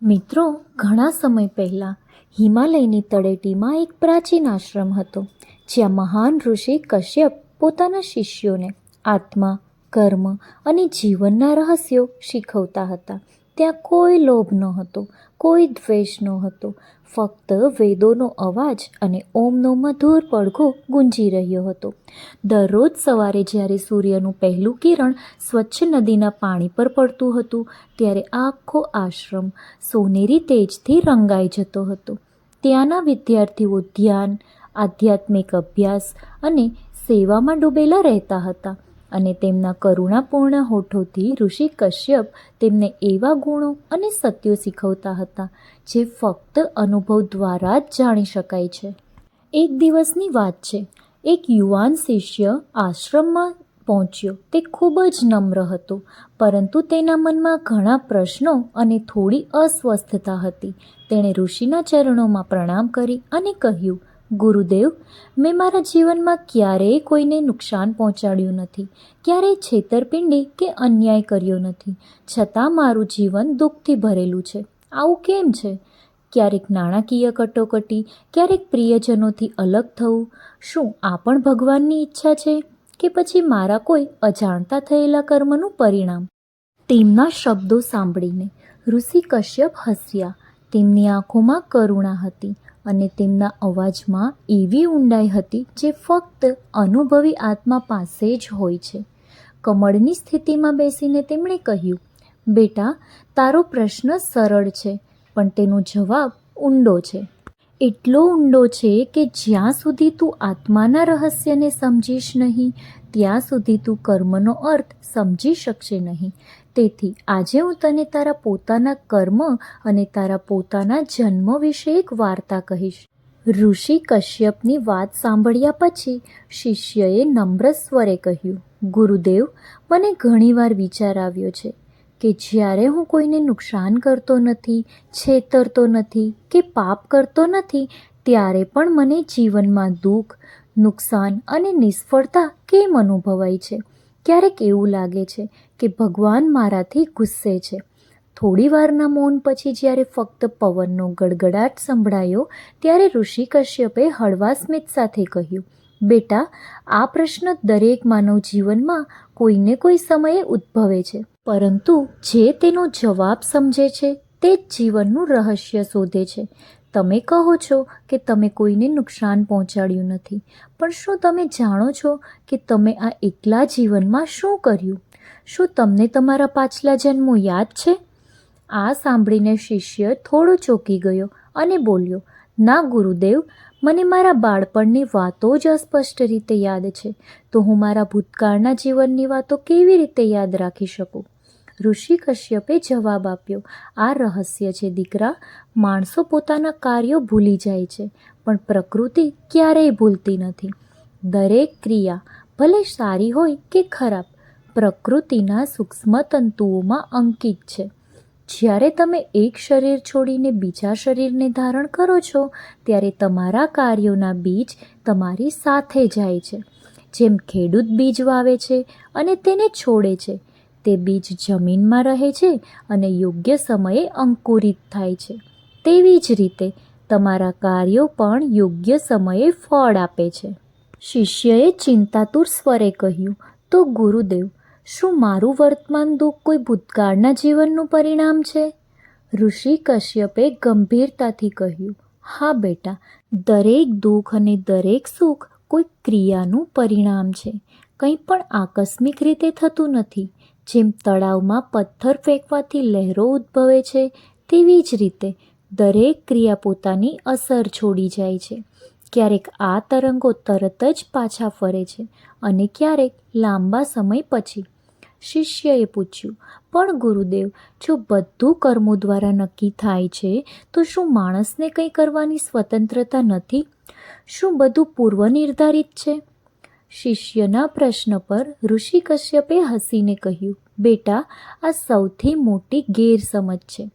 મિત્રો, ઘણા સમય પહેલાં હિમાલયની તળેટીમાં એક પ્રાચીન આશ્રમ હતો, જ્યાં મહાન ઋષિ કશ્યપ પોતાના શિષ્યોને આત્મા, કર્મ અને જીવનના રહસ્યો શીખવતા હતા. ત્યાં કોઈ લોભ નહોતો, કોઈ દ્વેષ નહોતો, ફક્ત વેદોનો અવાજ અને ઓમનો મધુર પડઘો ગુંજી રહ્યો હતો. દરરોજ સવારે જ્યારે સૂર્યનું પહેલું કિરણ સ્વચ્છ નદીના પાણી પર પડતું હતું, ત્યારે આખો આશ્રમ સોનેરી તેજથી રંગાઈ જતો હતો. ત્યાંના વિદ્યાર્થીઓ ધ્યાન, આધ્યાત્મિક અભ્યાસ અને સેવામાં ડૂબેલા રહેતા હતા, અને તેમના કરુણાપૂર્ણ હોઠોથી ઋષિ કશ્યપ તેમને એવા ગુણો અને સત્યો શીખવતા હતા જે ફક્ત અનુભવ દ્વારા જ જાણી શકાય છે. એક દિવસની વાત છે. એક યુવાન શિષ્ય આશ્રમમાં પહોંચ્યો. તે ખૂબ જ નમ્ર હતો, પરંતુ તેના મનમાં ઘણા પ્રશ્નો અને થોડી અસ્વસ્થતા હતી. તેણે ઋષિના ચરણોમાં પ્રણામ કરી અને કહ્યું, ગુરુદેવ, મેં મારા જીવનમાં ક્યારેય કોઈને નુકસાન પહોંચાડ્યું નથી, ક્યારેય છેતરપિંડી કે અન્યાય કર્યો નથી, છતાં મારું જીવન દુઃખથી ભરેલું છે. આવું કેમ છે? ક્યારેક નાણાકીય કટોકટી, ક્યારેક પ્રિયજનોથી અલગ થવું. શું આ પણ ભગવાનની ઈચ્છા છે કે પછી મારા કોઈ અજાણતા થયેલા કર્મનું પરિણામ? તેમના શબ્દો સાંભળીને ઋષિ કશ્યપ હસ્યા. તેમની આંખોમાં કરુણા હતી અને તેમના અવાજમાં એવી ઊંડાઈ હતી જે ફક્ત અનુભવી આત્મા પાસે જ હોય છે. કમળની સ્થિતિમાં બેસીને તેમણે કહ્યું, બેટા, તારો પ્રશ્ન સરળ છે, પણ તેનો જવાબ ઊંડો છે. એટલો ઊંડો છે કે જ્યાં સુધી તું આત્માના રહસ્યને સમજીશ નહીં, ત્યાં સુધી તું કર્મનો અર્થ સમજી શકશે નહીં. તેથી આજે હું તને તારા પોતાના કર્મ અને તારા પોતાના જન્મ વિશે એક વાર્તા કહીશ. ઋષિ કશ્યપની વાત સાંભળ્યા પછી શિષ્યએ નમ્ર સ્વરે કહ્યું, ગુરુદેવ, મને ઘણીવાર વિચાર આવ્યો છે કે જ્યારે હું કોઈને નુકસાન કરતો નથી, છેતરતો નથી કે પાપ કરતો નથી, ત્યારે પણ મને જીવનમાં દુઃખ, નુકસાન અને નિષ્ફળતા કેમ અનુભવાય છે? ક્યારેક એવું લાગે છે કે ભગવાન મારાથી ગુસ્સે છે. થોડી વારના મૌન પછી જ્યારે ફક્ત પવનનો ગડગડાટ સંભળાયો, ત્યારે ઋષિ કશ્યપે હળવા સ્મિત સાથે કહ્યું, બેટા, આ પ્રશ્ન દરેક માનવ જીવનમાં કોઈને કોઈ સમયે ઉદ્ભવે છે, પરંતુ જે તેનો જવાબ સમજે છે તે જ જીવનનું રહસ્ય શોધે છે. તમે કહો છો કે તમે કોઈને નુકસાન પહોંચાડ્યું નથી, પણ શું તમે જાણો છો કે તમે આ એકલા જીવનમાં શું કર્યું? શું તમને તમારા પાછલા જન્મો યાદ છે? આ સાંભળીને શિષ્ય થોડો ચોંકી ગયો અને બોલ્યો, ના ગુરુદેવ, મને મારા બાળપણની વાતો જ અસ્પષ્ટ રીતે યાદ છે, તો હું મારા ભૂતકાળના જીવનની વાતો કેવી રીતે યાદ રાખી શકું? ઋષિ કશ્યપે જવાબ આપ્યો, આ રહસ્ય છે દીકરા. માણસો પોતાના કાર્યો ભૂલી જાય છે, પણ પ્રકૃતિ ક્યારેય ભૂલતી નથી. દરેક ક્રિયા, ભલે સારી હોય કે ખરાબ, પ્રકૃતિના સૂક્ષ્મ તંતુઓમાં અંકિત છે. જ્યારે તમે એક શરીર છોડીને બીજા શરીરને ધારણ કરો છો, ત્યારે તમારા કાર્યોના બીજ તમારી સાથે જાય છે. જેમ ખેડૂત બીજ વાવે છે અને તેને છોડે છે, તે બીજ જમીનમાં રહે છે અને યોગ્ય સમયે અંકુરિત થાય છે. તેવી જ રીતે તમારા કાર્યો પણ યોગ્ય સમયે ફળ આપે છે. શિષ્યએ ચિંતાતુર સ્વરે કહ્યું, તો ગુરુદેવ, શું મારું વર્તમાન દુઃખ કોઈ ભૂતકાળના જીવનનું પરિણામ છે? ઋષિ કશ્યપે ગંભીરતાથી કહ્યું, હા બેટા, દરેક દુઃખ અને દરેક સુખ કોઈ ક્રિયાનું પરિણામ છે. કંઈ પણ આકસ્મિક રીતે થતું નથી. જેમ તળાવમાં પથ્થર ફેંકવાથી લહેરો ઉદ્ભવે છે, તેવી જ રીતે દરેક ક્રિયા પોતાની અસર છોડી જાય છે. ક્યારેક આ તરંગો તરત જ પાછા ફરે છે અને ક્યારેક લાંબા સમય પછી. શિષ્યએ પૂછ્યું, પણ ગુરુદેવ, જો બધું કર્મો દ્વારા નક્કી થાય છે, તો શું માણસને કંઈ કરવાની સ્વતંત્રતા નથી? શું બધું પૂર્વ નિર્ધારિત છે? શિષ્યના પ્રશ્ન પર ઋષિ કશ્યપે હસીને કહ્યું, બેટા, આ સૌથી મોટી ગેરસમજ છે.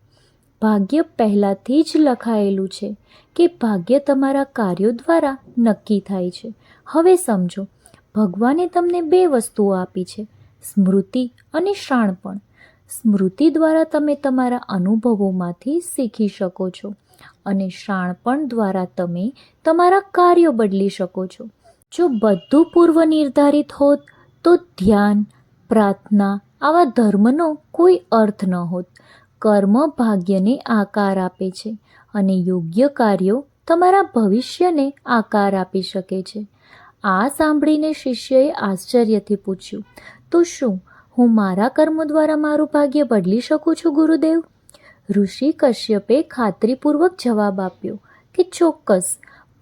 ભાગ્ય પહેલાંથી જ લખાયેલું છે કે ભાગ્ય તમારા કાર્યો દ્વારા નક્કી થાય છે. હવે સમજો, ભગવાને તમને બે વસ્તુઓ આપી છે, સ્મૃતિ અને શાણપણ. સ્મૃતિ દ્વારા તમે તમારા અનુભવોમાંથી શીખી શકો છો અને શાણપણ દ્વારા તમે તમારા કાર્યો બદલી શકો છો. જો બધું પૂર્વ નિર્ધારિત હોત તો ધ્યાન, પ્રાર્થના આવા ધર્મનો કોઈ અર્થ ન હોત. કર્મ ભાગ્યને આકાર આપે છે અને યોગ્ય કાર્યો તમારા ભવિષ્યને આકાર આપી શકે છે. આ સાંભળીને શિષ્યએ આશ્ચર્યથી પૂછ્યું, તો શું હું મારા કર્મો દ્વારા મારું ભાગ્ય બદલી શકું છું ગુરુદેવ? ઋષિ કશ્યપે ખાતરીપૂર્વક જવાબ આપ્યો કે ચોક્કસ,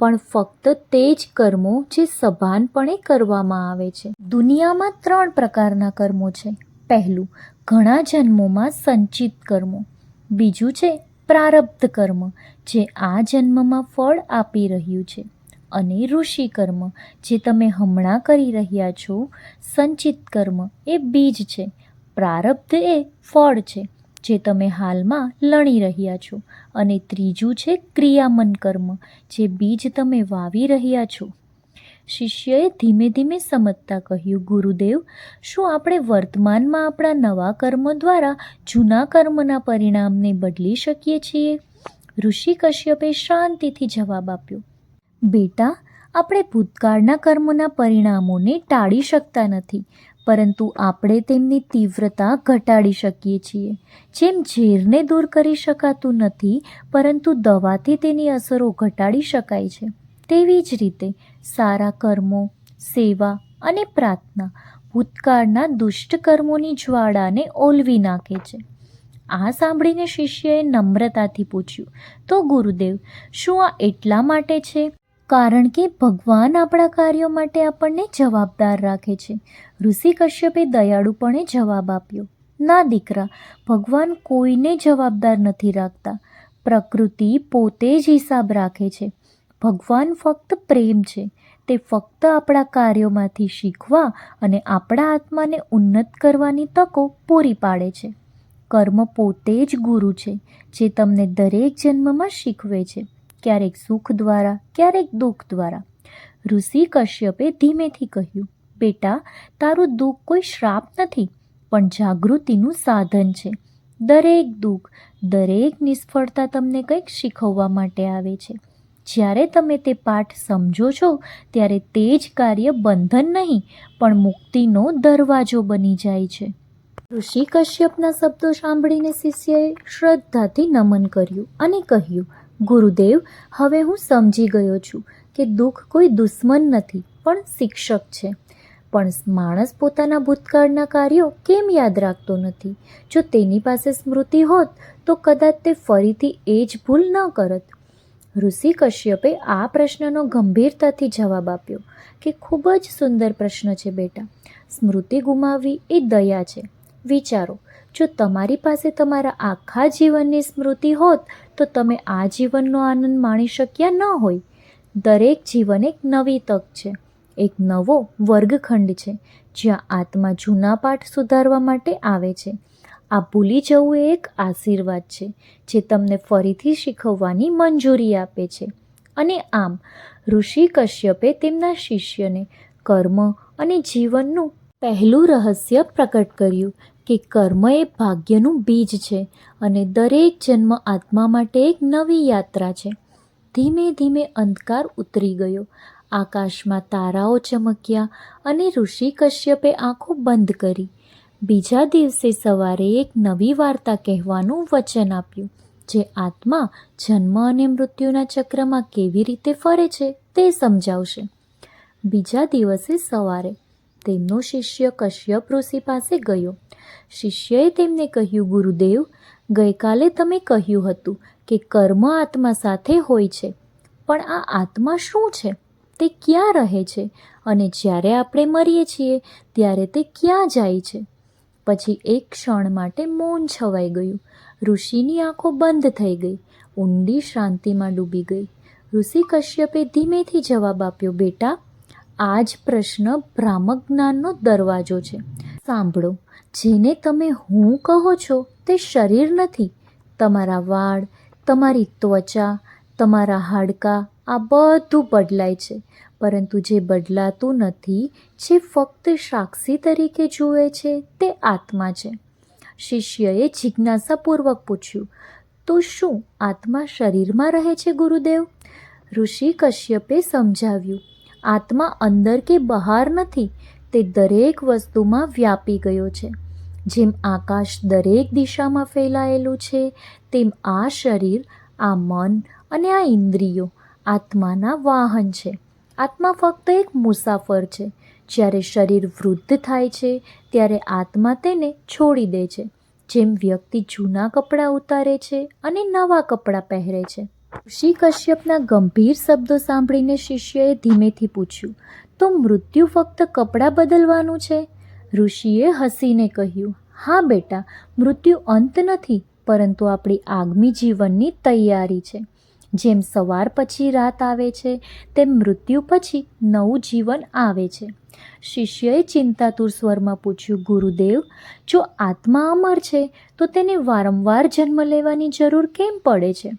પણ ફક્ત તે જ કર્મો જે સભાનપણે કરવામાં આવે છે. દુનિયામાં 3 પ્રકારના કર્મો છે. પહેલું, ઘણા જન્મોમાં સંચિત કર્મો. બીજું છે પ્રારબ્ધ કર્મ, જે આ જન્મમાં ફળ આપી રહ્યું છે. અને ઋષિ કર્મ, જે તમે હમણાં કરી રહ્યા છો. સંચિત કર્મ એ બીજ છે, પ્રારબ્ધ એ ફળ છે જે તમે હાલમાં લણી રહ્યા છો. અને ત્રીજું છે ક્રિયામન કર્મ, જે બીજ તમે વાવી રહ્યા છો. શિષ્યએ ધીમે ધીમે સમજતા કહ્યું, ગુરુદેવ, શું આપણે વર્તમાનમાં આપણા નવા કર્મો દ્વારા જૂના કર્મના પરિણામને બદલી શકીએ છીએ? ઋષિ કશ્યપે શાંતિથી જવાબ આપ્યો, બેટા, આપણે ભૂતકાળના કર્મોના પરિણામોને ટાળી શકતા નથી, પરંતુ આપણે તેમની તીવ્રતા ઘટાડી શકીએ છીએ. જેમ ઝેરને દૂર કરી શકાતું નથી, પરંતુ દવાથી તેની અસરો ઘટાડી શકાય છે, તેવી જ રીતે સારા કર્મો, સેવા અને પ્રાર્થના ભૂતકાળના દુષ્ટ કર્મોની જ્વાળાને ઓલવી નાખે છે. આ સાંભળીને શિષ્યએ નમ્રતાથી પૂછ્યું, તો ગુરુદેવ, શું આ એટલા માટે છે કારણ કે ભગવાન આપણા કાર્યો માટે આપણને જવાબદાર રાખે છે? ઋષિ કશ્યપે દયાળુપણે જવાબ આપ્યો, ના દીકરા, ભગવાન કોઈને જવાબદાર નથી રાખતા. પ્રકૃતિ પોતે જ હિસાબ રાખે છે. ભગવાન ફક્ત પ્રેમ છે. તે ફક્ત આપણા કાર્યોમાંથી શીખવા અને આપણા આત્માને ઉન્નત કરવાની તકો પૂરી પાડે છે. કર્મ પોતે જ ગુરુ છે, જે તમને દરેક જન્મમાં શીખવે છે, ક્યારેક સુખ દ્વારા, ક્યારેક દુઃખ દ્વારા. ઋષિ કશ્યપે ધીમેથી કહ્યું, બેટા, તારું દુઃખ કોઈ શ્રાપ નથી, પણ જાગૃતિનું સાધન છે. દરેક દુઃખ, દરેક નિષ્ફળતા તમને કંઈક શીખવવા માટે આવે છે. જ્યારે તમે તે પાઠ સમજો છો, ત્યારે તે જ કાર્ય બંધન નહીં, પણ મુક્તિનો દરવાજો બની જાય છે. ઋષિ કશ્યપના શબ્દો સાંભળીને શિષ્યએ શ્રદ્ધાથી નમન કર્યું અને કહ્યું, ગુરુદેવ, હવે હું સમજી ગયો છું કે દુઃખ કોઈ દુશ્મન નથી, પણ શિક્ષક છે. પણ માણસ પોતાના ભૂતકાળના કાર્યો કેમ યાદ રાખતો નથી? જો તેની પાસે સ્મૃતિ હોત તો કદાચ તે ફરીથી એ જ ભૂલ ન કરત. ઋષિ કશ્યપે આ પ્રશ્નનો ગંભીરતાથી જવાબ આપ્યો કે ખૂબ જ સુંદર પ્રશ્ન છે બેટા. સ્મૃતિ ગુમાવવી એ દયા છે. વિચારો, જો તમારી પાસે તમારા આખા જીવનની સ્મૃતિ હોત તો તમે આ જીવનનો આનંદ માણી શક્યા ન હોય. દરેક જીવન એક નવી તક છે, એક નવો વર્ગખંડ છે, જ્યાં આત્મા જૂના પાઠ સુધારવા માટે આવે છે. આ ભૂલી જવું એ એક આશીર્વાદ છે, જે તમને ફરીથી શીખવવાની મંજૂરી આપે છે. અને આમ ઋષિ કશ્યપે તેમના શિષ્યને કર્મ અને જીવનનું પહેલું રહસ્ય પ્રકટ કર્યું કે કર્મ એ ભાગ્યનું બીજ છે અને દરેક જન્મ આત્મા માટે એક નવી યાત્રા છે. ધીમે ધીમે અંધકાર ઉતરી ગયો. આકાશમાં તારાઓ ચમક્યા અને ઋષિ કશ્યપે આંખો બંધ કરી. બીજા દિવસે સવારે એક નવી વાર્તા કહેવાનું વચન આપ્યું, જે આત્મા જન્મ અને મૃત્યુના ચક્રમાં કેવી રીતે ફરે છે તે સમજાવશે. બીજા દિવસે સવારે તેમનો શિષ્ય કશ્યપ ઋષિ પાસે ગયો. શિષ્યએ તેમને કહ્યું, ગુરુદેવ, ગઈકાલે તમે કહ્યું હતું કે કર્મ આત્મા સાથે હોય છે, પણ આ આત્મા શું છે? તે ક્યાં રહે છે? અને જ્યારે આપણે મરીએ છીએ ત્યારે તે ક્યાં જાય છે? પછી એક ક્ષણ માટે મૌન છવાઈ ગયું. ઋષિની આંખો બંધ થઈ ગઈ, ઊંડી શાંતિમાં ડૂબી ગઈ. ઋષિ કશ્યપે ધીમેથી જવાબ આપ્યો, બેટા, આ જ પ્રશ્ન ભ્રામક જ્ઞાનનો દરવાજો છે. સાંભળો, જેને તમે હું કહો છો તે શરીર નથી. તમારા વાળ, તમારી ત્વચા, તમારા હાડકાં, આ બધું બદલાય છે, પરંતુ જે બદલાતું નથી, જે ફક્ત સાક્ષી તરીકે જુએ છે, તે આત્મા છે. શિષ્યએ જિજ્ઞાસાપૂર્વક પૂછ્યું, તો શું આત્મા શરીરમાં રહે છે ગુરુદેવ? ઋષિ કશ્યપે સમજાવ્યું, આત્મા અંદર કે બહાર નથી, તે દરેક વસ્તુમાં વ્યાપી ગયો છે. જેમ આકાશ દરેક દિશામાં ફેલાયેલું છે, તેમ આ શરીર, આ મન અને આ ઇન્દ્રિયો આત્માના વાહન છે. આત્મા ફક્ત એક મુસાફર છે. જ્યારે શરીર વૃદ્ધ થાય છે ત્યારે આત્મા તેને છોડી દે છે. જેમ વ્યક્તિ જૂના કપડાં ઉતારે છે અને નવા કપડાં પહેરે છે. ઋષિ કશ્યપના ગંભીર શબ્દો સાંભળીને શિષ્યએ ધીમેથી પૂછ્યું, તો મૃત્યુ ફક્ત કપડાં બદલવાનું છે? ઋષિએ હસીને કહ્યું, હા બેટા, મૃત્યુ અંત નથી, પરંતુ આપણી આગામી જીવનની તૈયારી છે. જેમ સવાર પછી રાત આવે છે, તેમ મૃત્યુ પછી નવું જીવન આવે છે. શિષ્યએ ચિંતાતુર સ્વરમાં પૂછ્યું, ગુરુદેવ, જો આત્મા અમર છે તો તેને વારંવાર જન્મ લેવાની જરૂર કેમ પડે છે?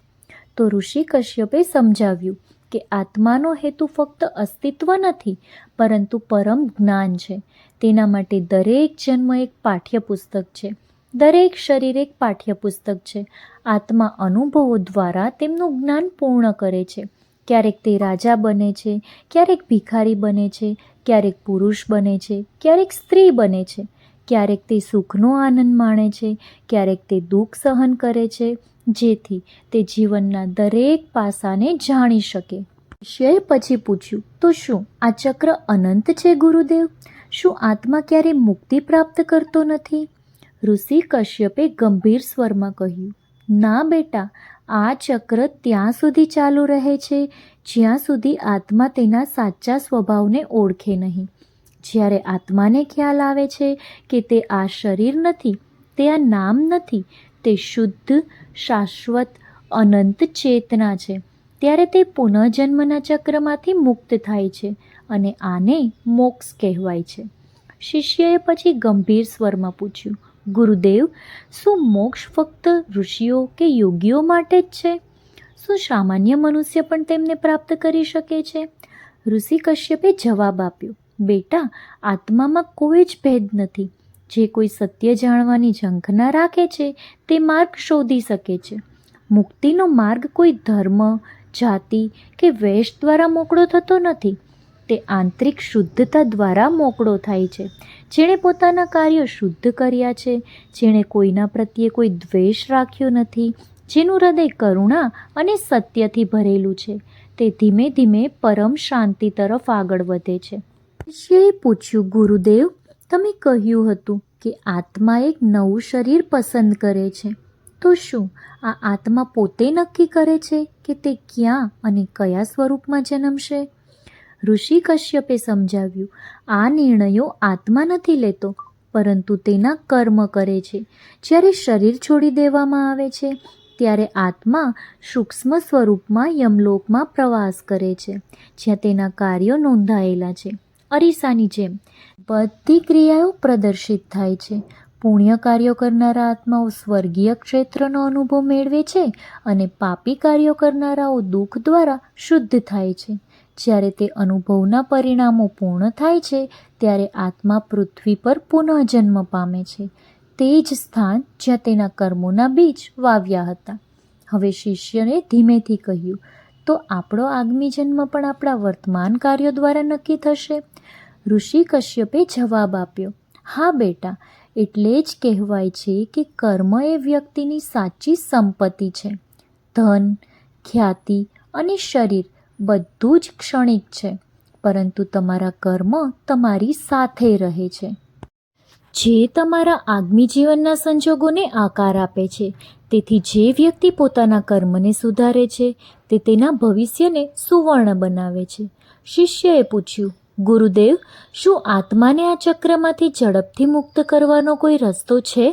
તો ઋષિ કશ્યપે સમજાવ્યું કે આત્માનો હેતુ ફક્ત અસ્તિત્વ નથી, પરંતુ પરમ જ્ઞાન છે. તેના માટે દરેક જન્મ એક પાઠ્યપુસ્તક છે, દરેક શરીર એક પાઠ્યપુસ્તક છે. આત્મા અનુભવો દ્વારા તેમનું જ્ઞાન પૂર્ણ કરે છે. ક્યારેક તે રાજા બને છે, ક્યારેક ભિખારી બને છે, ક્યારેક પુરુષ બને છે, ક્યારેક સ્ત્રી બને છે, ક્યારેક તે સુખનો આનંદ માણે છે, ક્યારેક તે દુઃખ સહન કરે છે, જેથી તે જીવનના દરેક પાસાને જાણી શકે. શિષ્યએ પછી પૂછ્યું, તો શું આ ચક્ર અનંત છે ગુરુદેવ? શું આત્મા ક્યારે મુક્તિ પ્રાપ્ત કરતો નથી? ઋષિ કશ્યપે ગંભીર સ્વરમાં કહ્યું, ના બેટા, આ ચક્ર ત્યાં સુધી ચાલુ રહે છે જ્યાં સુધી આત્મા તેના સાચા સ્વભાવને ઓળખે નહીં. જ્યારે આત્માને ખ્યાલ આવે છે કે તે આ શરીર નથી, તે આ નામ નથી, તે શુદ્ધ, શાશ્વત, અનંત ચેતના છે, ત્યારે તે પુનઃજન્મના ચક્રમાંથી મુક્ત થાય છે અને આને મોક્ષ કહેવાય છે. શિષ્યએ પછી ગંભીર સ્વરમાં પૂછ્યું, ગુરુદેવ, શું મોક્ષ ફક્ત ઋષિઓ કે યોગીઓ માટે જ છે? શું સામાન્ય મનુષ્ય પણ તેમને પ્રાપ્ત કરી શકે છે? ઋષિ કશ્યપે જવાબ આપ્યો, બેટા, આત્મામાં કોઈ જ ભેદ નથી. જે કોઈ સત્ય જાણવાની ઝંખના રાખે છે તે માર્ગ શોધી શકે છે. મુક્તિનો માર્ગ કોઈ ધર્મ, જાતિ કે વેશ દ્વારા મોકળો થતો નથી. તે આંતરિક શુદ્ધતા દ્વારા મોકળો થાય છે. જેણે પોતાના કાર્યો શુદ્ધ કર્યા છે, જેણે કોઈના પ્રત્યે કોઈ દ્વેષ રાખ્યો નથી, જેનું હૃદય કરુણા અને સત્યથી ભરેલું છે, તે ધીમે ધીમે પરમ શાંતિ તરફ આગળ વધે છે. શિષ્યએ પૂછ્યું, ગુરુદેવ, તમે કહ્યું હતું કે આત્મા એક નવું શરીર પસંદ કરે છે, તો શું આ આત્મા પોતે નક્કી કરે છે કે તે ક્યાં અને કયા સ્વરૂપમાં જન્મશે? ઋષિ કશ્યપે સમજાવ્યું, આ નિર્ણયો આત્મા નથી લેતો, પરંતુ તેના કર્મ કરે છે. જ્યારે શરીર છોડી દેવામાં આવે છે ત્યારે આત્મા સૂક્ષ્મ સ્વરૂપમાં યમલોકમાં પ્રવાસ કરે છે, જ્યાં તેના કાર્યો નોંધાયેલા છે. અરીસાની જેમ બધી ક્રિયાઓ પ્રદર્શિત થાય છે. પુણ્ય કાર્યો કરનારા આત્માઓ સ્વર્ગીય ક્ષેત્રનો અનુભવ મેળવે છે અને પાપી કાર્યો કરનારાઓ દુઃખ દ્વારા શુદ્ધ થાય છે. જ્યારે તે અનુભવના પરિણામો પૂર્ણ થાય છે ત્યારે આત્મા પૃથ્વી પર પુનઃજન્મ પામે છે, તે જ સ્થાન જ્યાં તેના કર્મોના બીજ વાવ્યા હતા. હવે શિષ્યને ધીમેથી કહ્યું, તો આપણો આગામી જન્મ પણ આપણા વર્તમાન કાર્યો દ્વારા નક્કી થશે? ઋષિ કશ્યપે જવાબ આપ્યો, હા બેટા, એટલે જ કહેવાય છે કે કર્મ એ વ્યક્તિની સાચી સંપત્તિ છે. ધન, ખ્યાતિ અને શરીર બધું જ ક્ષણિક છે, પરંતુ તમારા કર્મ તમારી સાથે રહે છે, જે તમારા આગામી જીવનના સંજોગોને આકાર આપે છે. તેથી જે વ્યક્તિ પોતાના કર્મને સુધારે છે તે તેના ભવિષ્યને સુવર્ણ બનાવે છે. શિષ્યએ પૂછ્યું, ગુરુદેવ, શું આત્માને આ ચક્રમાંથી ઝડપથી મુક્ત કરવાનો કોઈ રસ્તો છે?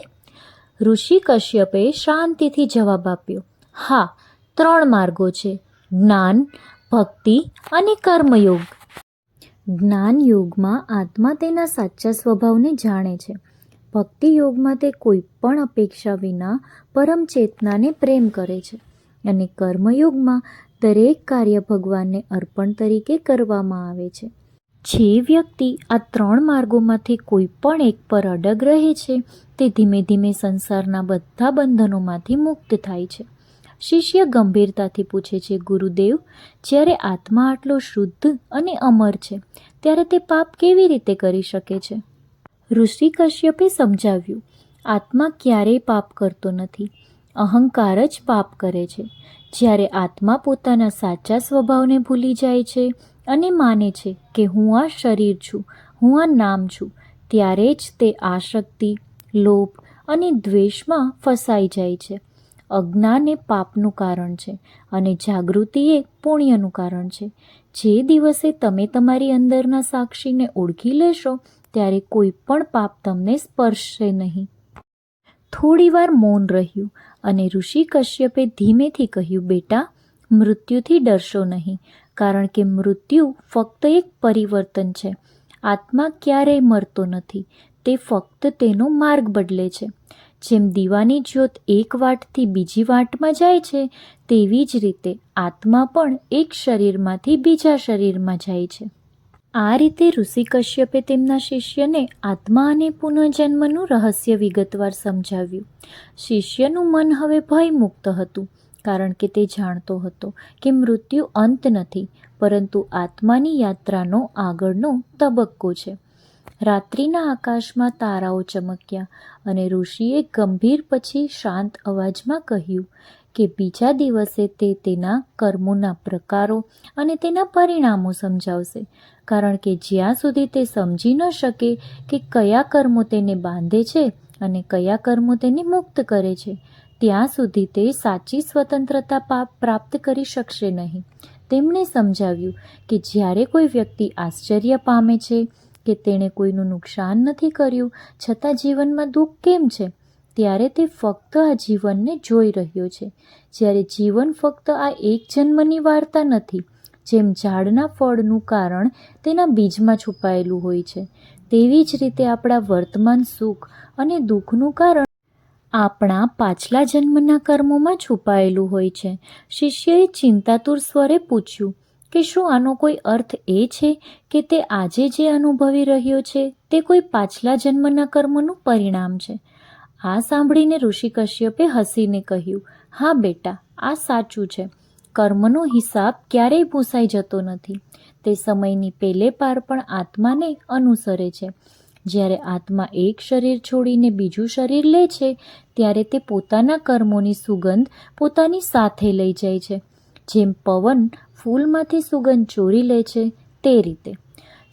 ઋષિ કશ્યપે શાંતિથી જવાબ આપ્યો, હા, 3 માર્ગો છે: જ્ઞાન, ભક્તિ અને કર્મયોગ. જ્ઞાન યોગમાં આત્મા તેના સાચા સ્વભાવને જાણે છે. ભક્તિ યોગમાં તે કોઈ પણ અપેક્ષા વિના પરમ ચેતનાને પ્રેમ કરે છે. અને કર્મયોગમાં દરેક કાર્ય ભગવાનને અર્પણ તરીકે કરવામાં આવે છે. જે વ્યક્તિ આ 3 માર્ગોમાંથી કોઈ પણ એક પર અડગ રહે છે તે ધીમે ધીમે સંસારના બધા બંધનોમાંથી મુક્ત થાય છે. શિષ્ય ગંભીરતાથી પૂછે છે, ગુરુદેવ, જ્યારે આત્મા આટલો શુદ્ધ અને અમર છે ત્યારે તે પાપ કેવી રીતે કરી શકે છે? ઋષિ કશ્યપે સમજાવ્યું, આત્મા ક્યારેય પાપ કરતો નથી. અહંકાર જ પાપ કરે છે. જ્યારે આત્મા પોતાના સાચા સ્વભાવને ભૂલી જાય છે અને માને છે કે હું આ શરીર છું, હું આ નામ છું, ત્યારે જ તે આસક્તિ, લોભ અને દ્વેષમાં ફસાઈ જાય છે. અજ્ઞાન એ પાપનું કારણ છે અને જાગૃતિ એ પુણ્યનું કારણ છે. જે દિવસે તમે તમારી અંદરના સાક્ષીને ઓળખી લેશો ત્યારે કોઈ પણ પાપ તમને સ્પર્શશે નહીં. થોડીવાર મૌન રહ્યું અને ઋષિ કશ્યપે ધીમેથી કહ્યું, બેટા, મૃત્યુથી ડરશો નહીં, કારણ કે મૃત્યુ ફક્ત એક પરિવર્તન છે. આત્મા ક્યારેય મરતો નથી, તે ફક્ત તેનો માર્ગ બદલે છે. જેમ દીવાની જ્યોત એક વાટથી બીજી વાટમાં જાય છે, તેવી જ રીતે આત્મા પણ એક શરીરમાંથી બીજા શરીરમાં જાય છે. આ રીતે ઋષિ કશ્યપે તેમના શિષ્યને આત્મા અને પુનઃજન્મનું રહસ્ય વિગતવાર સમજાવ્યું. શિષ્યનું મન હવે ભયમુક્ત હતું, કારણ કે તે જાણતો હતો કે મૃત્યુ અંત નથી, પરંતુ આત્માની યાત્રાનો આગળનો તબક્કો છે. રાત્રિના આકાશમાં તારાઓ ચમક્યા અને ઋષિએ ગંભીર પછી શાંત અવાજમાં કહ્યું કે બીજા દિવસે તે તેના કર્મોના પ્રકારો અને તેના પરિણામો સમજાવશે, કારણ કે જ્યાં સુધી તે સમજી ન શકે કે કયા કર્મો તેને બાંધે છે અને કયા કર્મો તેને મુક્ત કરે છે, ત્યાં સુધી તે સાચી સ્વતંત્રતા પ્રાપ્ત કરી શકશે નહીં. તેમણે સમજાવ્યું કે જ્યારે કોઈ વ્યક્તિ આશ્ચર્ય પામે છે કે તેણે કોઈનું નુકસાન નથી કર્યું છતાં જીવનમાં દુઃખ કેમ છે, ત્યારે તે ફક્ત આ જીવનને જોઈ રહ્યો છે. જ્યારે જીવન ફક્ત આ એક જન્મની વાર્તા નથી. જેમ ઝાડના ફળનું કારણ તેના બીજમાં છુપાયેલું હોય છે, તેવી જ રીતે આપણા વર્તમાન સુખ અને દુઃખનું કારણ આપણા પાછલા જન્મના કર્મોમાં છુપાયેલું હોય છે. શિષ્યએ ચિંતાતુર સ્વરે પૂછ્યું કે શું આનો કોઈ અર્થ એ છે કે તે આજે જે અનુભવી રહ્યો છે તે કોઈ પાછલા જન્મના કર્મનું પરિણામ છે? આ સાંભળીને ઋષિ કશ્યપે હસીને કહ્યું, હા બેટા, આ સાચું છે. કર્મનો હિસાબ ક્યારેય ભૂસાઈ જતો નથી. તે સમયની પેલે પાર પણ આત્માને અનુસરે છે. જ્યારે આત્મા એક શરીર છોડીને બીજું શરીર લે છે ત્યારે તે પોતાના કર્મોની સુગંધ પોતાની સાથે લઈ જાય છે. જેમ પવન ફૂલમાંથી સુગંધ ચોરી લે છે તે રીતે.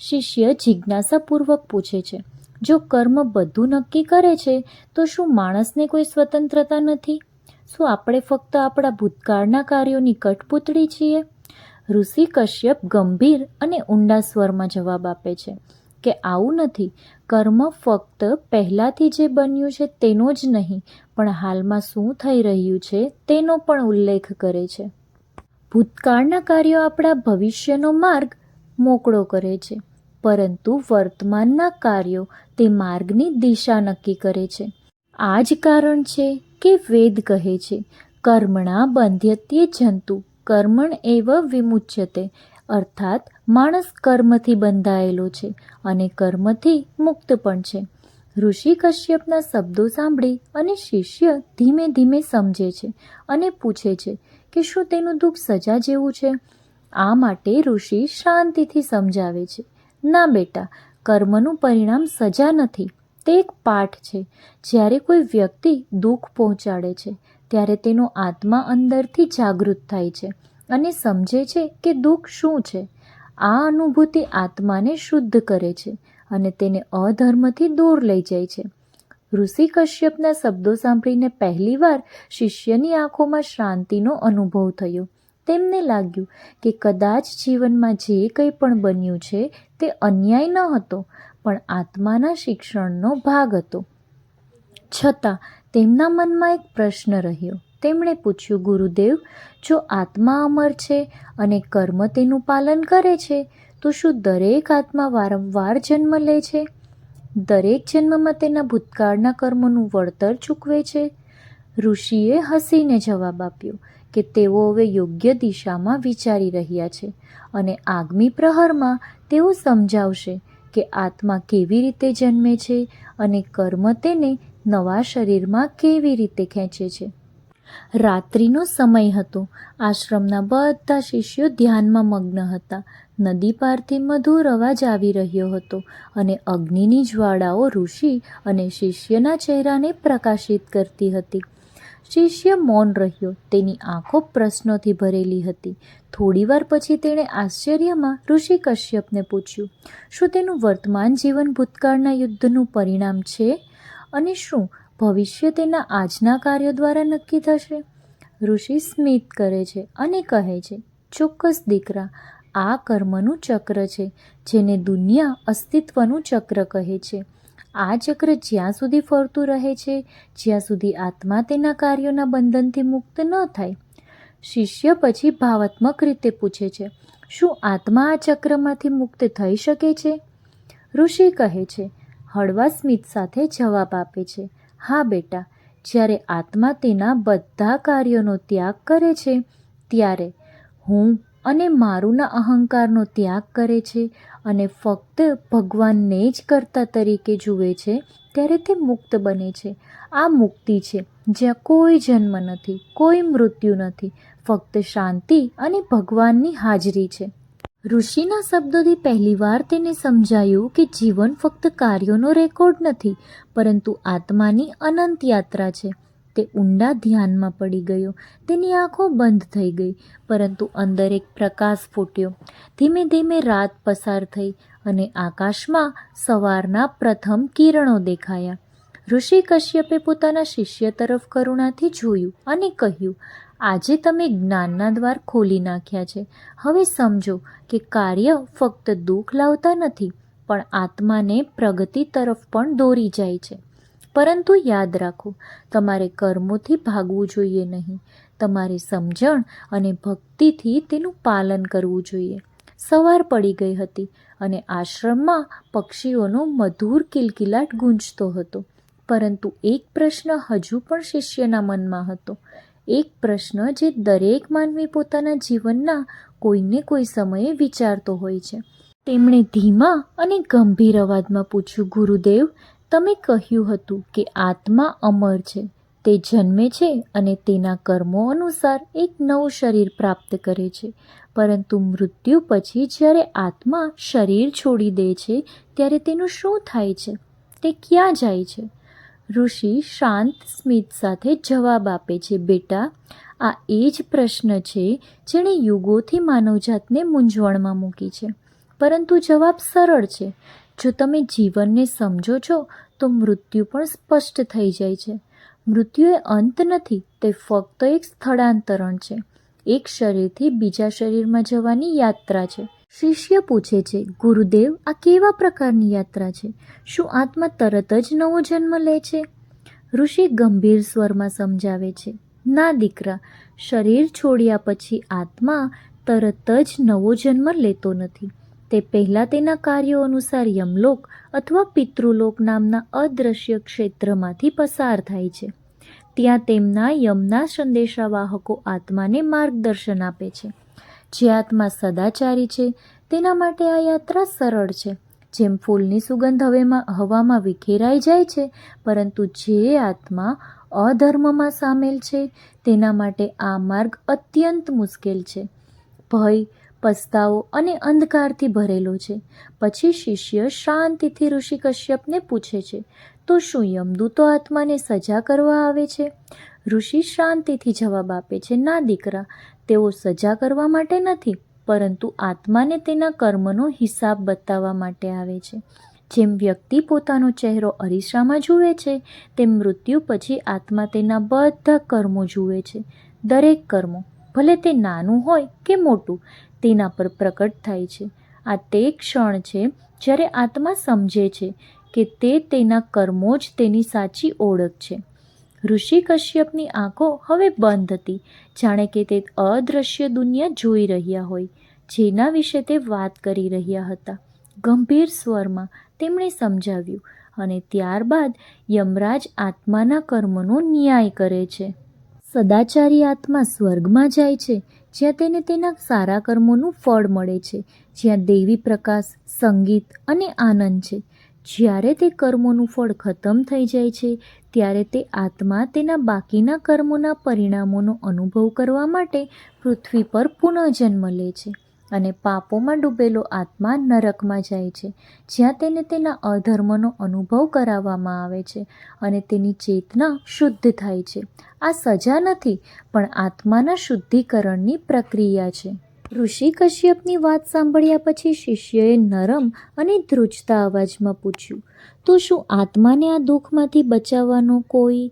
શિષ્ય જિજ્ઞાસાપૂર્વક પૂછે છે, જો કર્મ બધું નક્કી કરે છે તો શું માણસને કોઈ સ્વતંત્રતા નથી? શું આપણે ફક્ત આપણા ભૂતકાળના કાર્યોની કઠપૂતળી છીએ? ઋષિ કશ્યપ ગંભીર અને ઊંડા સ્વરમાં જવાબ આપે છે કે આવું નથી. કર્મ ફક્ત પહેલાંથી જે બન્યું છે તેનો જ નહીં, પણ હાલમાં શું થઈ રહ્યું છે તેનો પણ ઉલ્લેખ કરે છે. ભૂતકાળના કાર્યો આપણા ભવિષ્યનો માર્ગ મોકળો કરે છે, પરંતુ વર્તમાનના કાર્યો તે માર્ગની દિશા નક્કી કરે છે. આ જ કારણ છે કે વેદ કહે છે, કર્મણા બંધ્યતે જંતુ કર્મણ એવ વિમુચ્યતે, અર્થાત માણસ કર્મથી બંધાયેલો છે અને કર્મથી મુક્ત પણ છે. ઋષિ કશ્યપના શબ્દો સાંભળી અને શિષ્ય ધીમે ધીમે સમજે છે અને પૂછે છે કે શું તેનું દુઃખ સજા જેવું છે? આ માટે ઋષિ શાંતિથી સમજાવે છે, ના બેટા, કર્મનું પરિણામ સજા નથી, તે એક પાઠ છે. જ્યારે કોઈ વ્યક્તિ દુઃખ પહોંચાડે છે ત્યારે તેનો આત્મા અંદરથી જાગૃત થાય છે અને સમજે છે કે દુઃખ શું છે. આ અનુભૂતિ આત્માને શુદ્ધ કરે છે અને તેને અધર્મથી દૂર લઈ જાય છે. ઋષિ કશ્યપના શબ્દો સાંભળીને પહેલીવાર શિષ્યની આંખોમાં શાંતિનો અનુભવ થયો. તેમને લાગ્યું કે કદાચ જીવનમાં જે કંઈ પણ બન્યું છે તે અન્યાય ન હતો, પણ આત્માના શિક્ષણનો ભાગ હતો. છતાં તેમના મનમાં એક પ્રશ્ન રહ્યો. તેમણે પૂછ્યું, ગુરુદેવ, જો આત્મા અમર છે અને કર્મ તેનું પાલન કરે છે તો શું દરેક આત્મા વારંવાર જન્મ લે છે? દરેક જન્મમાં તેના ભૂતકાળના કર્મોનું વળતર ચૂકવે છે? ઋષિએ હસીને જવાબ આપ્યો કે તેઓ હવે યોગ્ય દિશામાં વિચારી રહ્યા છે અને આગામી પ્રહરમાં તેઓ સમજાવશે કે આત્મા કેવી રીતે જન્મે છે અને કર્મ તેને નવા શરીરમાં કેવી રીતે ખેંચે છે. રાત્રિનો સમય હતો. આશ્રમના બધા શિષ્યો ધ્યાનમાં મગ્ન હતા. નદી પારથી મધુર અવાજ આવી રહ્યો હતો અને અગ્નિની જ્વાળાઓ ઋષિ અને શિષ્યના ચહેરાને પ્રકાશિત કરતી હતી. શિષ્ય મૌન રહ્યો. તેની આંખો પ્રશ્નોથી ભરેલી હતી. થોડીવાર પછી તેણે આશ્ચર્યમાં ઋષિ કશ્યપને પૂછ્યું, શું તેનું વર્તમાન જીવન ભૂતકાળના યુદ્ધનું પરિણામ છે અને શું ભવિષ્ય તેના આજના કાર્યો દ્વારા નક્કી થશે? ઋષિ સ્મિત કરે છે અને કહે છે, ચોક્કસ દીકરા, આ કર્મનું ચક્ર છે જેને દુનિયા અસ્તિત્વનું ચક્ર કહે છે. આ ચક્ર જ્યાં સુધી ફરતું રહે છે જ્યાં સુધી આત્મા તેના કાર્યોના બંધનથી મુક્ત ન થાય. શિષ્ય પછી ભાવાત્મક રીતે પૂછે છે, શું આત્મા આ ચક્રમાંથી મુક્ત થઈ શકે છે? ઋષિ કહે છે, હળવા સ્મિત સાથે જવાબ આપે છે, હા બેટા, જ્યારે આત્મા તેના બધા કાર્યોનો ત્યાગ કરે છે ત્યારે હું અને મારુંના અહંકારનો ત્યાગ કરે છે અને ફક્ત ભગવાનને જ કર્તા તરીકે જુએ છે ત્યારે તે મુક્ત બને છે. આ મુક્તિ છે જ્યાં કોઈ જન્મ નથી, કોઈ મૃત્યુ નથી, ફક્ત શાંતિ અને ભગવાનની હાજરી છે. ઋષિના શબ્દોથી પહેલીવાર તેને સમજાયું કે જીવન ફક્ત કાર્યોનો રેકોર્ડ નથી પરંતુ આત્માની અનંત યાત્રા છે. તે ઊંડા ધ્યાનમાં પડી ગયો. તેની આંખો બંધ થઈ ગઈ પરંતુ અંદર એક પ્રકાશ ફૂટ્યો. ધીમે ધીમે રાત પસાર થઈ અને આકાશમાં સવારના પ્રથમ કિરણો દેખાયા. ઋષિ કશ્યપે પોતાના શિષ્ય તરફ કરુણાથી જોયું અને કહ્યું, આજે તમે જ્ઞાનના દ્વાર ખોલી નાખ્યા છે. હવે સમજો કે કાર્ય ફક્ત દુઃખ લાવતા નથી પણ આત્માને પ્રગતિ તરફ પણ દોરી જાય છે. પરંતુ યાદ રાખો, તમારે કર્મોથી ભાગવું જોઈએ નહીં. તમારે સમજણ અને ભક્તિથી તેનું પાલન કરવું જોઈએ. સવાર પડી ગઈ હતી અને આશ્રમમાં પક્ષીઓનો મધુર કિલકિલાટ ગૂંજતો હતો. પરંતુ એક પ્રશ્ન હજુ પણ શિષ્યના મનમાં હતો. એક પ્રશ્ન જે દરેક માનવી પોતાના જીવનના કોઈને કોઈ સમયે વિચારતો હોય છે. તેમણે ધીમા અને ગંભીર અવાજમાં પૂછ્યું, ગુરુદેવ, તમે કહ્યું હતું કે આત્મા અમર છે. તે જન્મે છે અને તેના કર્મો અનુસાર એક નવું શરીર પ્રાપ્ત કરે છે. પરંતુ મૃત્યુ પછી જ્યારે આત્મા શરીર છોડી દે છે ત્યારે તેનું શું થાય છે? તે ક્યાં જાય છે? ઋષિ શાંત સ્મિત સાથે જવાબ આપે છે, બેટા, આ એ જ પ્રશ્ન છે જેણે યુગોથી માનવજાતને મૂંઝવણમાં મૂકી છે. પરંતુ જવાબ સરળ છે. જો તમે જીવનને સમજો છો તો મૃત્યુ પણ સ્પષ્ટ થઈ જાય છે. મૃત્યુ એ અંત નથી, તે ફક્ત એક સ્થળાંતરણ છે. એક શરીરથી બીજા શરીરમાં જવાની યાત્રા છે. શિષ્ય પૂછે છે, ગુરુદેવ, આ કેવા પ્રકારની યાત્રા છે? શું આત્મા તરત જ નવો જન્મ લે છે? ઋષિ ગંભીર સ્વરમાં સમજાવે છે, ના દીકરા, શરીર છોડ્યા પછી આત્મા તરત જ નવો જન્મ લેતો નથી. તે પહેલાં તેના કાર્યો અનુસાર યમલોક અથવા પિતૃલોક નામના અદૃશ્ય ક્ષેત્રમાંથી પસાર થાય છે. ત્યાં તેમના યમના સંદેશાવાહકો આત્માને માર્ગદર્શન આપે છે. જે આત્મા સદાચારી છે તેના માટે આ યાત્રા સરળ છે. જેમ ફૂલની સુગંધ હવામાં વિખેરાઈ જાય છે, પરંતુ જે આત્મા અધર્મમાં સામેલ છે તેના માટે આ માર્ગ અત્યંત મુશ્કેલ છે. ભય, પસ્તાવો અને અંધકારથી ભરેલો છે. પછી શિષ્ય શાંતિથી ઋષિ કશ્યપને પૂછે છે, તો શું યમદૂતો આત્માને સજા કરવા આવે છે? ઋષિ શાંતિથી જવાબ આપે છે, ના દીકરા, તેઓ સજા કરવા માટે નથી પરંતુ આત્માને તેના કર્મનો હિસાબ બતાવવા માટે આવે છે. જેમ વ્યક્તિ પોતાનો ચહેરો અરીસામાં જુએ છે તેમ મૃત્યુ પછી આત્મા તેના બધા કર્મો જુએ છે. દરેક કર્મો, ભલે તે નાનું હોય કે મોટું, તેના પર પ્રકટ થાય છે. આ તે ક્ષણ છે જ્યારે આત્મા સમજે છે કે તે તેના કર્મો જ તેની સાચી ઓળખ છે. ઋષિ કશ્યપની આંખો હવે બંધ હતી, જાણે કે તે અદૃશ્ય દુનિયા જોઈ રહ્યા હોય જેના વિશે તે વાત કરી રહ્યા હતા. ગંભીર સ્વરમાં તેમણે સમજાવ્યું અને ત્યારબાદ યમરાજ આત્માના કર્મનો ન્યાય કરે છે. સદાચારી આત્મા સ્વર્ગમાં જાય છે, જ્યાં તેને તેના સારા કર્મોનું ફળ મળે છે, જ્યાં દેવી પ્રકાશ, સંગીત અને આનંદ છે. જ્યારે તે કર્મોનું ફળ ખતમ થઈ જાય છે, ત્યારે તે આત્મા તેના બાકીના કર્મોના પરિણામોનો અનુભવ કરવા માટે પૃથ્વી પર પુનઃજન્મ લે છે. અને પાપોમાં ડૂબેલો આત્મા નરકમાં જાય છે, જ્યાં તેને તેના અધર્મનો અનુભવ કરાવવામાં આવે છે અને તેની ચેતના શુદ્ધ થાય છે. આ સજા નથી, પણ આત્માના શુદ્ધિકરણની પ્રક્રિયા છે. ઋષિ કશ્યપની વાત સાંભળ્યા પછી શિષ્યએ નરમ અને ધ્રુજતા અવાજમાં પૂછ્યું, તો શું આત્માને આ દુઃખમાંથી બચાવવાનો કોઈ?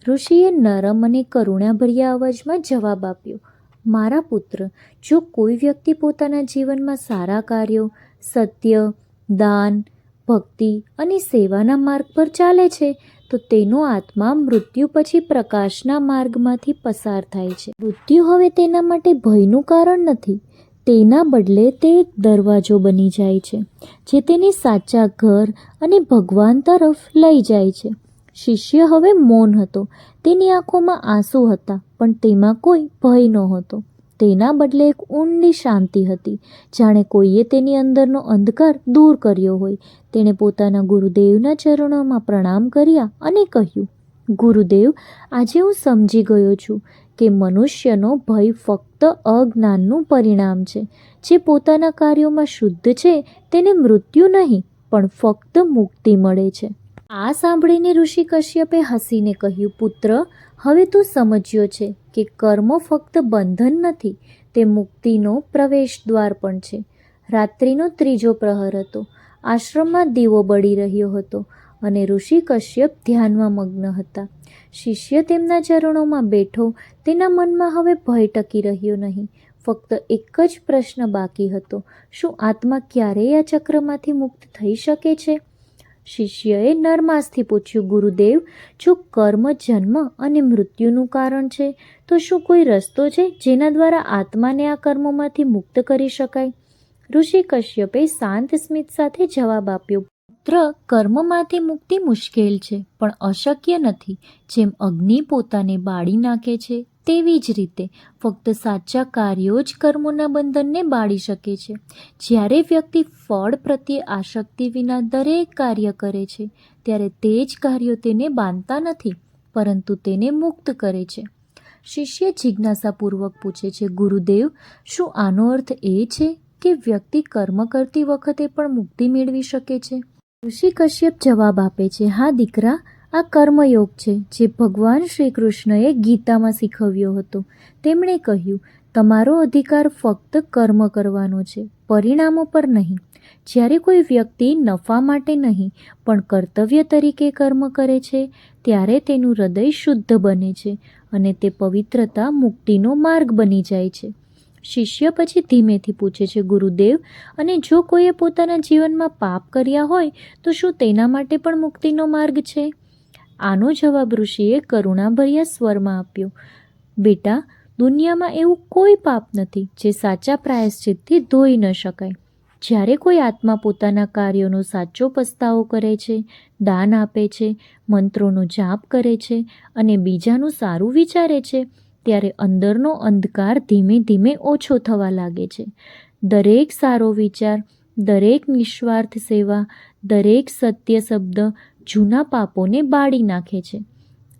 ઋષિએ નરમ અને કરુણાભર્યા અવાજમાં જવાબ આપ્યો, મારા પુત્ર, જો કોઈ વ્યક્તિ પોતાના જીવનમાં સારા કાર્યો, સત્ય, દાન, ભક્તિ અને સેવાના માર્ગ પર ચાલે છે, તો તેનો આત્મા મૃત્યુ પછી પ્રકાશના માર્ગમાંથી પસાર થાય છે. મૃત્યુ હવે તેના માટે ભયનું કારણ નથી. તેના બદલે તે એક દરવાજો બની જાય છે, જે તેને સાચા ઘર અને ભગવાન તરફ લઈ જાય છે. શિષ્ય હવે મૌન હતો. તેની આંખોમાં આંસુ હતા, પણ તેમાં કોઈ ભય નહોતો. તેના બદલે એક ઊંડી શાંતિ હતી, જાણે કોઈએ તેની અંદરનો અંધકાર દૂર કર્યો હોય. તેણે પોતાના ગુરુદેવના ચરણોમાં પ્રણામ કર્યા અને કહ્યું, ગુરુદેવ, આજે હું સમજી ગયો છું કે મનુષ્યનો ભય ફક્ત અજ્ઞાનનું પરિણામ છે. જે પોતાના કાર્યોમાં શુદ્ધ છે, તેને મૃત્યુ નહીં, પણ ફક્ત મુક્તિ મળે છે. આ સાંભળીને ઋષિ કશ્યપે હસીને કહ્યું, પુત્ર, હવે તું સમજ્યો છે કે કર્મ ફક્ત બંધન નથી, તે મુક્તિનો પ્રવેશ દ્વાર પણ છે. રાત્રિનો 3જો પ્રહર હતો. આશ્રમમાં દીવો બળી રહ્યો હતો અને ઋષિ કશ્યપ ધ્યાનમાં મગ્ન હતા. શિષ્ય તેમના ચરણોમાં બેઠો. તેના મનમાં હવે ભય ટકી રહ્યો નહીં. ફક્ત એક જ પ્રશ્ન બાકી હતો, શું આત્મા ક્યારેય આ ચક્રમાંથી મુક્ત થઈ શકે છે? શિષ્યએ નરમાસથી પૂછ્યું, ગુરુદેવ, જો કર્મ જન્મ અને મૃત્યુનું કારણ છે, તો શું કોઈ રસ્તો છે જેના દ્વારા આત્માને આ કર્મોમાંથી મુક્ત કરી શકાય? ઋષિ કશ્યપે શાંત સ્મિત સાથે જવાબ આપ્યો, પુત્ર, કર્મમાંથી મુક્તિ મુશ્કેલ છે, પણ અશક્ય નથી. જેમ અગ્નિ પોતાને બાળી નાખે છે, તેવી જ રીતે ફક્ત સાચા કાર્યો જ કર્મોના બંધનને બાળી શકે છે. જ્યારે વ્યક્તિ ફળ પ્રત્યે આસક્તિ વિના દરેક કાર્ય કરે છે, ત્યારે તે જ કાર્યો તેને બાંધતા નથી, પરંતુ તેને મુક્ત કરે છે. શિષ્ય જિજ્ઞાસાપૂર્વક પૂછે છે, ગુરુદેવ, શું આનો અર્થ એ છે કે વ્યક્તિ કર્મ કરતી વખતે પણ મુક્તિ મેળવી શકે છે? ઋષિ કશ્યપ જવાબ આપે છે, હા દીકરા, આ કર્મયોગ છે જે ભગવાન શ્રી કૃષ્ણએ ગીતામાં શીખવ્યો હતો. તેમણે કહ્યું, તમારો અધિકાર ફક્ત કર્મ કરવાનો છે, પરિણામો પર નહીં. જ્યારે કોઈ વ્યક્તિ નફા માટે નહીં, પણ કર્તવ્ય તરીકે કર્મ કરે છે, ત્યારે તેનું હૃદય શુદ્ધ બને છે અને તે પવિત્રતા મુક્તિનો માર્ગ બની જાય છે. શિષ્ય પછી ધીમેથી પૂછે છે, ગુરુદેવ, અને જો કોઈએ પોતાના જીવનમાં પાપ કર્યા હોય, તો શું તેના માટે પણ મુક્તિનો માર્ગ છે? આનો જવાબ ઋષિએ કરુણાભર્યા સ્વરમાં આપ્યો, બેટા, દુનિયામાં એવું કોઈ પાપ નથી જે સાચા પ્રાયશ્ચિતથી ધોઈ ન શકાય. જ્યારે કોઈ આત્મા પોતાના કાર્યોનો સાચો પસ્તાવો કરે છે, દાન આપે છે, મંત્રોનો જાપ કરે છે અને બીજાનું સારું વિચારે છે, ત્યારે અંદરનો અંધકાર ધીમે ધીમે ઓછો થવા લાગે છે. દરેક સારો વિચાર, દરેક નિસ્વાર્થ સેવા, દરેક સત્ય શબ્દ જૂના પાપોને બાળી નાખે છે.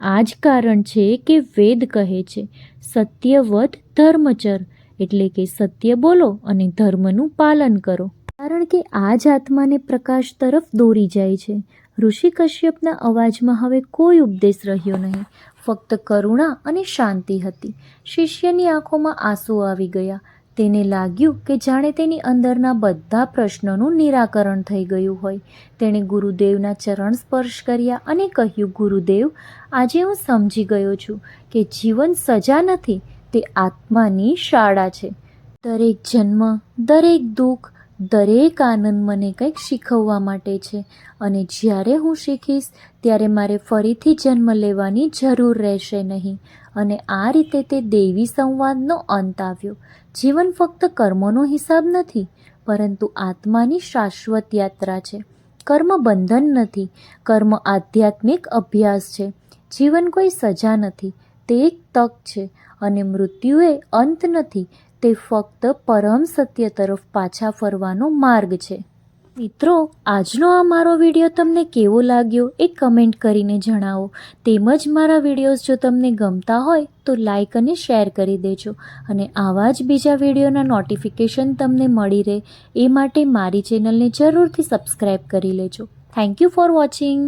આ જ કારણ છે કે વેદ કહે છે, સત્યવદ ધર્મચર, એટલે કે સત્ય બોલો અને ધર્મનું પાલન કરો. કારણ કે આ જ આત્માને પ્રકાશ તરફ દોરી જાય છે. ઋષિ કશ્યપના અવાજમાં હવે કોઈ ઉપદેશ રહ્યો નહીં, ફક્ત કરુણા અને શાંતિ હતી. શિષ્યની આંખોમાં આંસુ આવી ગયા. તેને લાગ્યું કે જાણે તેની અંદરના બધા પ્રશ્નોનું નિરાકરણ થઈ ગયું હોય. તેણે ગુરુદેવના ચરણ સ્પર્શ કર્યા અને કહ્યું, ગુરુદેવ, આજે હું સમજી ગયો છું કે જીવન સજા નથી, તે આત્માની શાળા છે. દરેક જન્મ, દરેક દુઃખ, દરેક આનંદ મને કંઈક શીખવવા માટે છે, અને જ્યારે હું શીખીશ ત્યારે મારે ફરીથી જન્મ લેવાની જરૂર રહેશે નહીં. અને આ રીતે તે દૈવી સંવાદનો અંત આવ્યો. જીવન ફક્ત કર્મોનો હિસાબ નથી, પરંતુ આત્માની શાશ્વત યાત્રા છે. કર્મ બંધન નથી, કર્મ આધ્યાત્મિક અભ્યાસ છે. જીવન કોઈ સજા નથી, તે એક તક છે અને મૃત્યુ એ અંત નથી, તે ફક્ત પરમ સત્ય તરફ પાછા ફરવાનો માર્ગ છે. મિત્રો, આજનો આ મારો વિડીયો તમને કેવો લાગ્યો એ કમેન્ટ કરીને જણાવો. તેમજ મારા વિડીયોઝ જો તમને ગમતા હોય તો લાઈક અને શેર કરી દેજો. અને આવા જ બીજા વિડીયોના નોટિફિકેશન તમને મળી રહે એ માટે મારી ચેનલને જરૂરથી સબસ્ક્રાઈબ કરી લેજો. Thank you for watching.